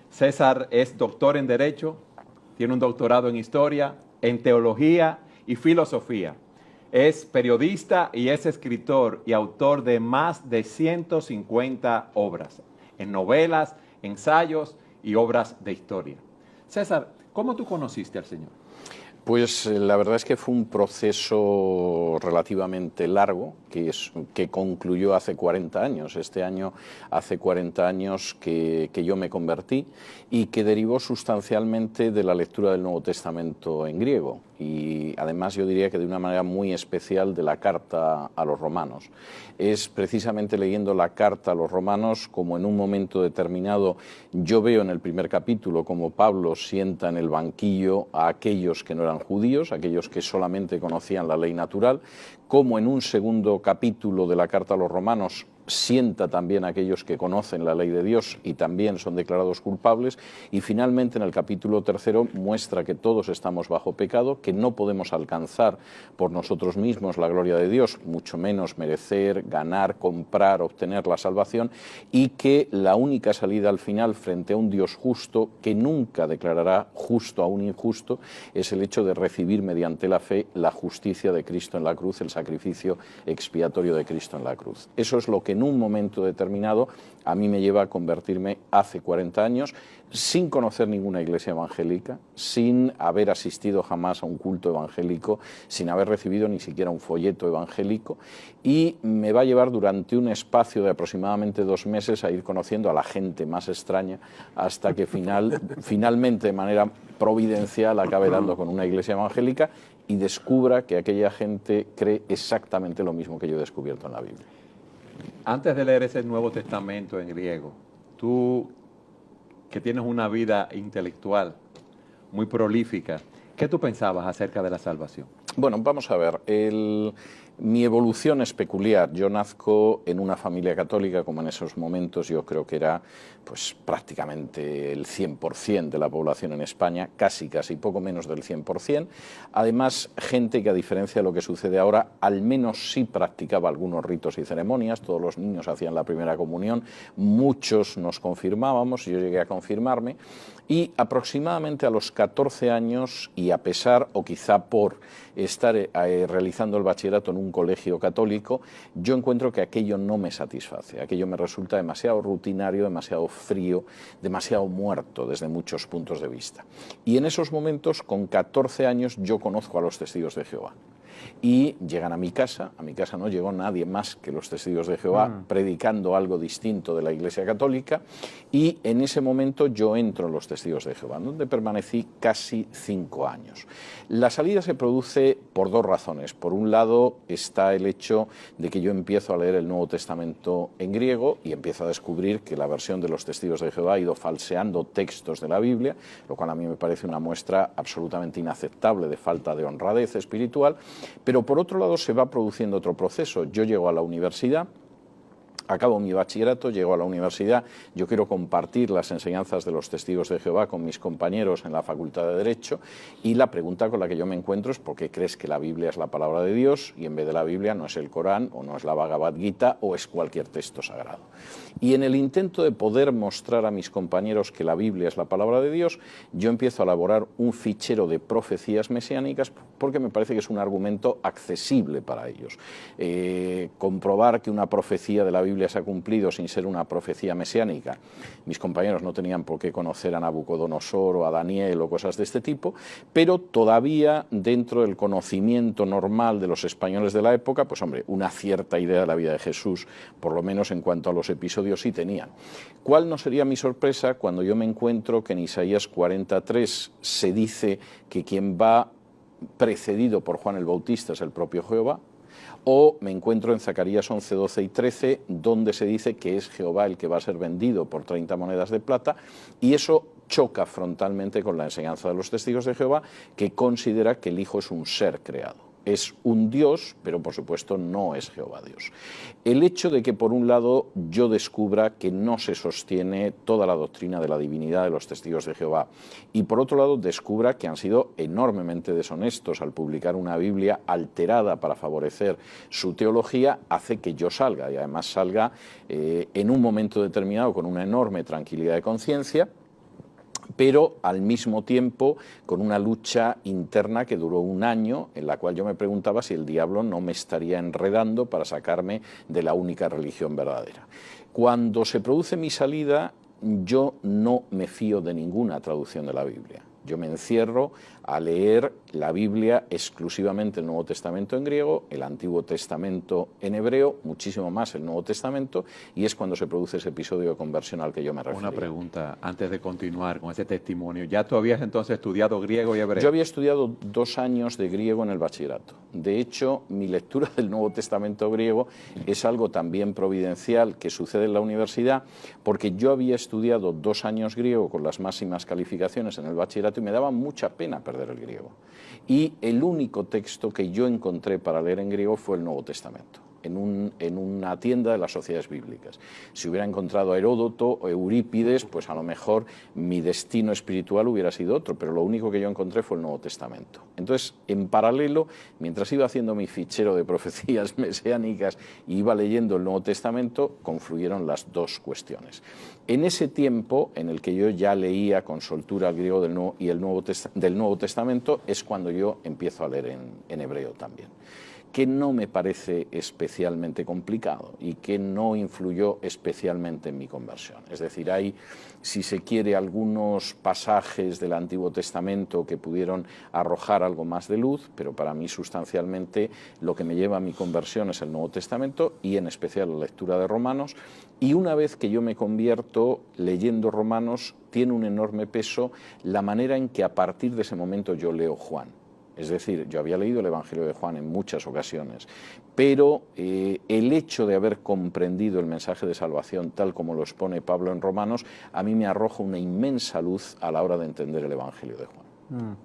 César es doctor en Derecho, tiene un doctorado en Historia, en Teología y Filosofía. Es periodista y es escritor y autor de más de 150 obras, en novelas, ensayos y obras de historia. César, ¿cómo tú conociste al Señor? Pues la verdad es que fue un proceso relativamente largo que concluyó hace 40 años. Este año hace 40 años que yo me convertí y que derivó sustancialmente de la lectura del Nuevo Testamento en griego y además yo diría que de una manera muy especial de la carta a los romanos. Es precisamente leyendo la carta a los romanos como en un momento determinado yo veo en el primer capítulo como Pablo sienta en el banquillo a aquellos que no eran judíos, aquellos que solamente conocían la ley natural, como en un segundo capítulo de la carta a los romanos sienta también a aquellos que conocen la ley de Dios y también son declarados culpables, y finalmente en el capítulo 3 muestra que todos estamos bajo pecado, que no podemos alcanzar por nosotros mismos la gloria de Dios, mucho menos merecer, ganar, comprar, obtener la salvación, y que la única salida al final frente a un Dios justo, que nunca declarará justo a un injusto, es el hecho de recibir mediante la fe la justicia de Cristo en la cruz, el sacrificio expiatorio de Cristo en la cruz. Eso es lo que en un momento determinado a mí me lleva a convertirme hace 40 años sin conocer ninguna iglesia evangélica, sin haber asistido jamás a un culto evangélico, sin haber recibido ni siquiera un folleto evangélico, y me va a llevar durante un espacio de aproximadamente 2 meses a ir conociendo a la gente más extraña hasta que finalmente de manera providencial acabe dando con una iglesia evangélica y descubra que aquella gente cree exactamente lo mismo que yo he descubierto en la Biblia. Antes de leer ese Nuevo Testamento en griego, tú que tienes una vida intelectual muy prolífica, ¿qué tú pensabas acerca de la salvación? Bueno, vamos a ver, mi evolución es peculiar. Yo nazco en una familia católica, como en esos momentos yo creo que era pues, prácticamente el 100% de la población en España, casi poco menos del 100%. Además, gente que a diferencia de lo que sucede ahora, al menos sí practicaba algunos ritos y ceremonias. Todos los niños hacían la primera comunión, muchos nos confirmábamos, yo llegué a confirmarme, y aproximadamente a los 14 años, y a pesar o quizá por estar realizando el bachillerato en un colegio católico, yo encuentro que aquello no me satisface, aquello me resulta demasiado rutinario, demasiado frío, demasiado muerto desde muchos puntos de vista. Y en esos momentos, con 14 años, yo conozco a los Testigos de Jehová. Y llegan a mi casa no llegó nadie más que los Testigos de Jehová predicando algo distinto de la Iglesia Católica, y en ese momento yo entro en los Testigos de Jehová, donde permanecí casi 5 años. La salida se produce por 2 razones. Por un lado está el hecho de que yo empiezo a leer el Nuevo Testamento en griego y empiezo a descubrir que la versión de los Testigos de Jehová ha ido falseando textos de la Biblia, lo cual a mí me parece una muestra absolutamente inaceptable de falta de honradez espiritual. Pero por otro lado se va produciendo otro proceso. Yo llego a la universidad, acabo mi bachillerato, llego a la universidad, yo quiero compartir las enseñanzas de los Testigos de Jehová con mis compañeros en la Facultad de Derecho, y la pregunta con la que yo me encuentro es ¿por qué crees que la Biblia es la palabra de Dios y en vez de la Biblia no es el Corán o no es la Bhagavad Gita o es cualquier texto sagrado? Y en el intento de poder mostrar a mis compañeros que la Biblia es la palabra de Dios, yo empiezo a elaborar un fichero de profecías mesiánicas porque me parece que es un argumento accesible para ellos. Comprobar que una profecía de la Biblia se ha cumplido sin ser una profecía mesiánica. Mis compañeros no tenían por qué conocer a Nabucodonosor o a Daniel o cosas de este tipo, pero todavía dentro del conocimiento normal de los españoles de la época, pues hombre, una cierta idea de la vida de Jesús, por lo menos en cuanto a los episodios, sí tenían. ¿Cuál no sería mi sorpresa cuando yo me encuentro que en Isaías 43 se dice que quien va precedido por Juan el Bautista es el propio Jehová? O me encuentro en Zacarías 11, 12 y 13, donde se dice que es Jehová el que va a ser vendido por 30 monedas de plata, y eso choca frontalmente con la enseñanza de los Testigos de Jehová, que considera que el Hijo es un ser creado. Es un Dios, pero por supuesto no es Jehová Dios. El hecho de que por un lado yo descubra que no se sostiene toda la doctrina de la divinidad de los Testigos de Jehová, y por otro lado descubra que han sido enormemente deshonestos al publicar una Biblia alterada para favorecer su teología, hace que yo salga, y además salga en un momento determinado con una enorme tranquilidad de conciencia, pero al mismo tiempo con una lucha interna que duró un año, en la cual yo me preguntaba si el diablo no me estaría enredando para sacarme de la única religión verdadera. Cuando se produce mi salida, yo no me fío de ninguna traducción de la Biblia. Yo me encierro a leer la Biblia exclusivamente el Nuevo Testamento en griego, el Antiguo Testamento en hebreo, muchísimo más el Nuevo Testamento, y es cuando se produce ese episodio de conversión al que yo me refiero. Una pregunta antes de continuar con ese testimonio. ¿Ya tú habías entonces estudiado griego y hebreo? Yo había estudiado 2 años de griego en el bachillerato. De hecho, mi lectura del Nuevo Testamento griego es algo también providencial que sucede en la universidad, porque yo había estudiado 2 años griego con las máximas calificaciones en el bachillerato y me daba mucha pena perder el griego. Y el único texto que yo encontré para leer en griego fue el Nuevo Testamento, en una tienda de las sociedades bíblicas. Si hubiera encontrado a Heródoto o Eurípides, pues a lo mejor mi destino espiritual hubiera sido otro, pero lo único que yo encontré fue el Nuevo Testamento. Entonces, en paralelo, mientras iba haciendo mi fichero de profecías mesiánicas y iba leyendo el Nuevo Testamento, confluyeron las dos cuestiones. En ese tiempo en el que yo ya leía con soltura el griego del Nuevo Testamento, es cuando yo empiezo a leer en hebreo también, que no me parece especialmente complicado y que no influyó especialmente en mi conversión. Es decir, hay, si se quiere, algunos pasajes del Antiguo Testamento que pudieron arrojar algo más de luz, pero para mí sustancialmente lo que me lleva a mi conversión es el Nuevo Testamento y en especial la lectura de Romanos. Y una vez que yo me convierto leyendo Romanos, tiene un enorme peso la manera en que a partir de ese momento yo leo Juan. Es decir, yo había leído el Evangelio de Juan en muchas ocasiones, pero el hecho de haber comprendido el mensaje de salvación tal como lo expone Pablo en Romanos, a mí me arroja una inmensa luz a la hora de entender el Evangelio de Juan.